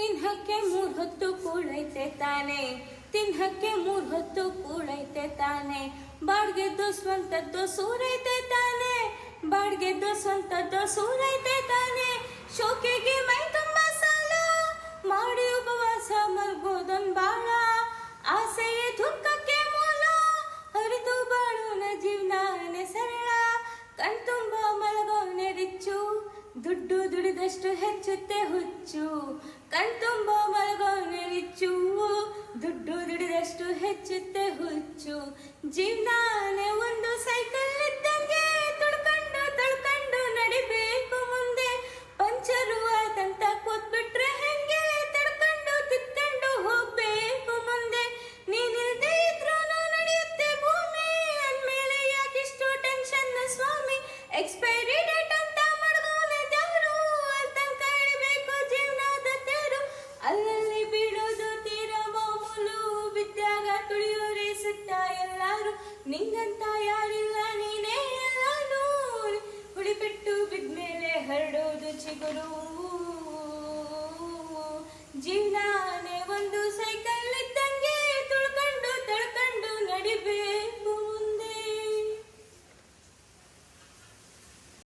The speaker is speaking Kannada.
ತಿನ್ಹಕ್ಕೆ 3 ಹೊತ್ತು ಕೂಳೈತೆ ತಾನೆ, ತಿನ್ಹಕ್ಕೆ 3 ಹೊತ್ತು ಕೂಳೈತೆ ತಾನೆ, ಬಾಡ್ಗೆದ್ದು ಸ್ವಂತದ್ದು ಸೂರೈತೆ ತಾನೆ, ಬಾಡ್ಗೆದ್ದು ಸ್ವಂತದ್ದು ಸೂರೈತೆ ತಾನೆ. ಶೋಕೆಗೆ ಮೈ ತುಂಬ ಸಾಲ ಮಾಡಿ ಉಪವಾಸ ಮಲ್ಗೋದೊಂದ್ ಬಾಳ, ಆಸೆಯೇ ದುಃಖಕ್ಕೆ ಮೂಲ, ಹರಿದು ಬಾಳುನ ಜೀವನಾನೆ ಸರಳ. ಕಣ್ತುಂಬ ಮಲಗೋನೆ ರಿಚ್ಚು, ದುಡ್ಡು ದುಡಿದಷ್ಟು ಹೆಚ್ಚುತ್ತೆ ಹುಚ್ಚು. ಕಣ್ತುಂಬ ಮಲಗೋನೆ ರಿಚ್ಚು, ದುಡ್ಡು ದುಡಿದಷ್ಟು ಹೆಚ್ಚುತ್ತೆ ಹುಚ್ಚು. ಜೀವನಾನೆ ಒಂದು ಸೈಕಲ್ ಇದ್ದಂಗೆ, ತುಳ್ಕೊಂಡು ತುಳ್ಕೊಂಡು ನಡಿಬೇಕು ಮುಂದೆ. ಪಂಚರು ಆತಂತ ಕೂತ್ಬಿಟ್ರೆ ಹೆಂಗೆ, ತಡ್ಕೊಂಡು ತಿತ್ಕೊಂಡು ಹೋಗ್ಬೇಕು ಮುಂದೆ. ನೀನಿಲ್ದೇ ಇದ್ರೂನು ನಡೆಯುತ್ತೆ ಭೂಮಿ, ಅಂದ್ಮೇಲೆ ಯಾಕಿಷ್ಟು ಟೆನ್ಷನ್ ಸ್ವಾಮಿ. ಎಕ್ಸ್ಪೈರಿ ಡೇಟ್ ಅಂತ ಮಡ್ಗೋನೆ ದೇವ್ರು, ಅಲ್ಲಿ ತನಕ ಇಳಿಬೇಕು ಜೀವನದ ತೇರು. ಅಲ್ಲಲ್ಲಿ ಬೀಳೋದು ತೀರ ಮಾಮೂಲು, ಬಿದ್ದಾಗ ತುಳಿಯೋರೆ ಸುತ್ತ ಎಲ್ಲಾರು. ನಿಂಗಂತ ಯಾರಿಲ್ಲ ನೀನೇ ಎಲ್ಲಾನು, ಹುಳಿಬಿಟ್ಟು ಬಿದ್ಮೇಲೆ ಹರಡೋದು ಚಿಗುರು. ಜೀವನ